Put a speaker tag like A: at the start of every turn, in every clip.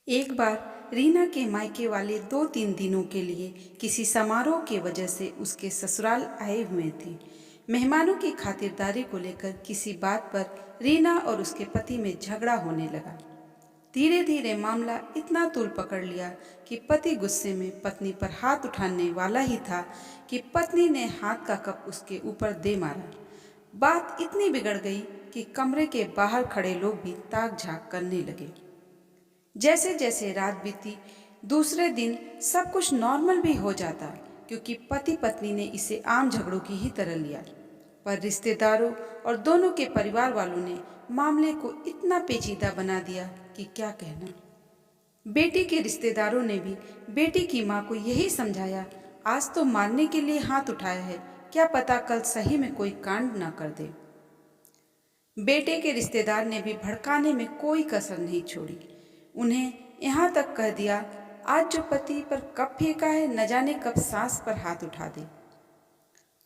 A: एक बार रीना के मायके वाले 2-3 दिनों के लिए किसी समारोह की वजह से उसके ससुराल आए हुए थे। मेहमानों की खातिरदारी को लेकर किसी बात पर रीना और उसके पति में झगड़ा होने लगा। धीरे धीरे मामला इतना तूल पकड़ लिया कि पति गुस्से में पत्नी पर हाथ उठाने वाला ही था कि पत्नी ने हाथ का कप उसके ऊपर दे मारा। बात इतनी बिगड़ गई कि कमरे के बाहर खड़े लोग भी ताक झांक करने लगे। जैसे जैसे रात बीती, दूसरे दिन सब कुछ नॉर्मल भी हो जाता, क्योंकि पति पत्नी ने इसे आम झगड़ों की ही तरह लिया। पर रिश्तेदारों और दोनों के परिवार वालों ने मामले को इतना पेचीदा बना दिया कि क्या कहना। बेटी के रिश्तेदारों ने भी बेटी की माँ को यही समझाया, आज तो मारने के लिए हाथ उठाया है, क्या पता कल सही में कोई कांड ना कर दे। बेटे के रिश्तेदार ने भी भड़काने में कोई कसर नहीं छोड़ी। उन्हें यहाँ तक कह दिया, आज जो पति पर कप फेंका है न जाने कब सास पर हाथ उठा दे।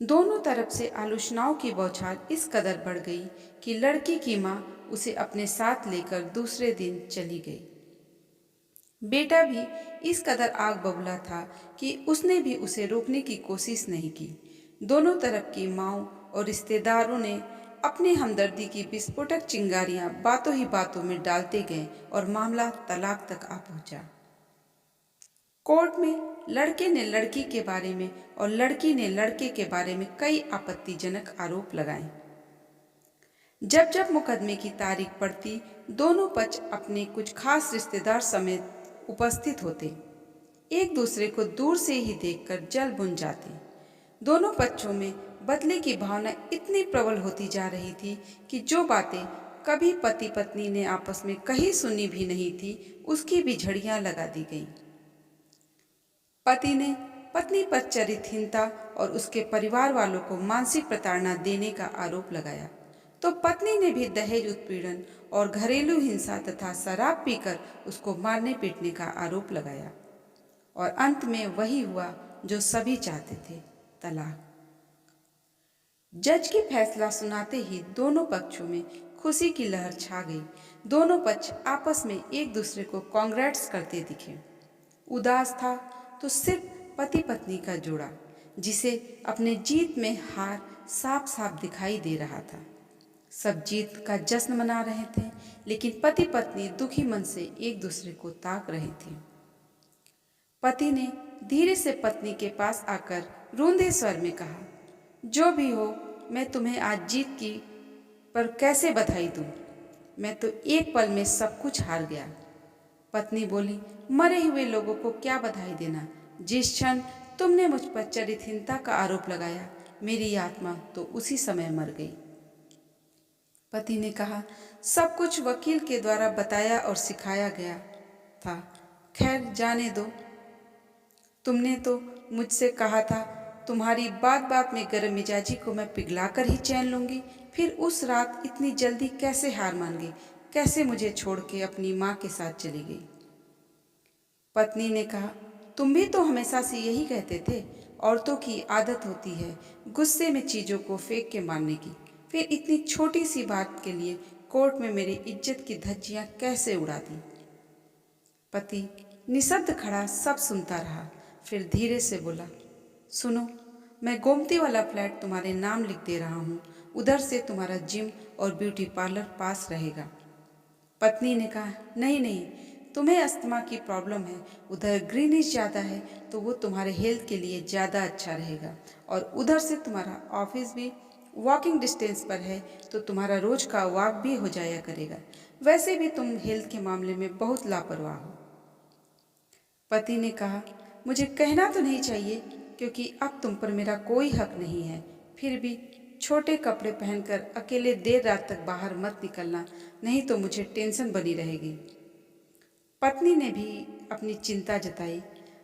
A: दोनों तरफ से आलोचनाओं की बौछार इस कदर बढ़ गई कि लड़की की माँ उसे अपने साथ लेकर दूसरे दिन चली गई। बेटा भी इस कदर आग बबूला था कि उसने भी उसे रोकने की कोशिश नहीं की। दोनों तरफ की माँओं और रिश्तेदारों ने अपनी हमदर्दी की विस्फोटक चिंगारियां बातों ही बातों में डालते गए और मामला तलाक तक आ पहुंचा। कोर्ट में लड़के ने लड़की के बारे में और लड़की ने लड़के के बारे में कई आपत्तिजनक आरोप लगाए। जब जब मुकदमे की तारीख पड़ती, दोनों पक्ष अपने कुछ खास रिश्तेदार समेत उपस्थित होते। एक दूसरे को दूर से ही देखकर जल बुन जाते। दोनों पक्षों में बदले की भावना इतनी प्रबल होती जा रही थी कि जो बातें कभी पति पत्नी ने आपस में कहीं सुनी भी नहीं थी, उसकी भी झड़ियां लगा दी गई। पति ने पत्नी पर चरित्रहीनता और उसके परिवार वालों को मानसिक प्रताड़ना देने का आरोप लगाया, तो पत्नी ने भी दहेज उत्पीड़न और घरेलू हिंसा तथा शराब पीकर उसको मारने पीटने का आरोप लगाया। और अंत में वही हुआ जो सभी चाहते थे, तलाक। जज के फैसला सुनाते ही दोनों पक्षों में खुशी की लहर छा गई। दोनों पक्ष आपस में एक दूसरे को कांग्रेट्स करते दिखे। उदास था तो सिर्फ पति पत्नी का जोड़ा, जिसे अपने जीत में हार साफ साफ दिखाई दे रहा था। सब जीत का जश्न मना रहे थे, लेकिन पति पत्नी दुखी मन से एक दूसरे को ताक रहे थे। पति ने धीरे से पत्नी के पास आकर रूंधे स्वर में कहा, जो भी हो, मैं तुम्हें आज जीत की पर कैसे बधाई दूं? मैं तो एक पल में सब कुछ हार गया। पत्नी बोली, मरे हुए लोगों को क्या बधाई देना? जिस क्षण तुमने मुझ पर चरित्रहीनता का आरोप लगाया, मेरी आत्मा तो उसी समय मर गई। पति ने कहा, सब कुछ वकील के द्वारा बताया और सिखाया गया था, खैर जाने दो। तुमने तो मुझसे कहा था, तुम्हारी बात बात में गर्म मिजाजी को मैं पिघला कर ही चैन लूंगी। फिर उस रात इतनी जल्दी कैसे हार मान गई? कैसे मुझे छोड़ के अपनी माँ के साथ चली गई? पत्नी ने कहा, तुम भी तो हमेशा से यही कहते थे, औरतों की आदत होती है गुस्से में चीज़ों को फेंक के मारने की। फिर इतनी छोटी सी बात के लिए कोर्ट में मेरी इज्जत की धज्जियाँ कैसे उड़ा दी? पति निशब्द खड़ा सब सुनता रहा, फिर धीरे से बोला, सुनो, मैं गोमती वाला फ्लैट तुम्हारे नाम लिख दे रहा हूँ। उधर से तुम्हारा जिम और ब्यूटी पार्लर पास रहेगा। पत्नी ने कहा, नहीं नहीं, तुम्हें अस्थमा की प्रॉब्लम है, उधर ग्रीनिश ज़्यादा है तो वो तुम्हारे हेल्थ के लिए ज़्यादा अच्छा रहेगा। और उधर से तुम्हारा ऑफिस भी वॉकिंग डिस्टेंस पर है तो तुम्हारा रोज का वॉक भी हो जाया करेगा। वैसे भी तुम हेल्थ के मामले में बहुत लापरवाह हो। पति ने कहा, मुझे कहना तो नहीं चाहिए क्योंकि अब तुम पर मेरा कोई हक नहीं है, फिर भी छोटे कपड़े पहनकर अकेले देर रात तक बाहर मत निकलना, नहीं तो मुझे टेंशन बनी रहेगी। पत्नी ने भी अपनी चिंता जताई।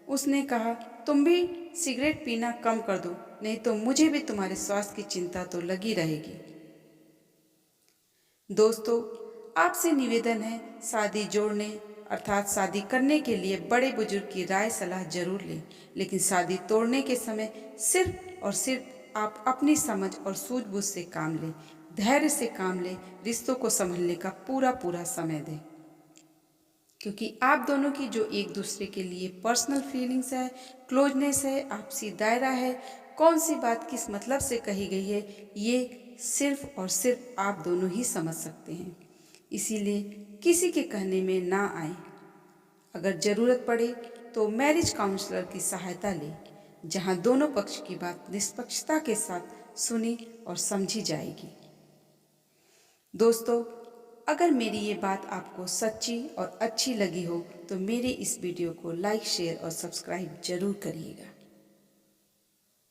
A: उसने कहा, तुम भी सिगरेट पीना कम कर दो, नहीं तो मुझे भी तुम्हारे स्वास्थ्य की चिंता तो लगी रहेगी। दोस्तों, आपसे निवेदन है, शादी जोड़ने अर्थात शादी करने के लिए बड़े बुजुर्ग की राय सलाह जरूर लें, लेकिन शादी तोड़ने के समय सिर्फ और सिर्फ आप अपनी समझ और सूझबूझ से काम लें, धैर्य से काम लें, रिश्तों को संभलने का पूरा पूरा समय दें। क्योंकि आप दोनों की जो एक दूसरे के लिए पर्सनल फीलिंग्स है, क्लोजनेस है, आपसी दायरा है, कौन सी बात किस मतलब से कही गई है, ये सिर्फ और सिर्फ आप दोनों ही समझ सकते हैं। इसीलिए किसी के कहने में ना आए। अगर ज़रूरत पड़े तो मैरिज काउंसलर की सहायता लें, जहां दोनों पक्ष की बात निष्पक्षता के साथ सुनी और समझी जाएगी। दोस्तों, अगर मेरी ये बात आपको सच्ची और अच्छी लगी हो तो मेरे इस वीडियो को लाइक, शेयर और सब्सक्राइब जरूर करिएगा।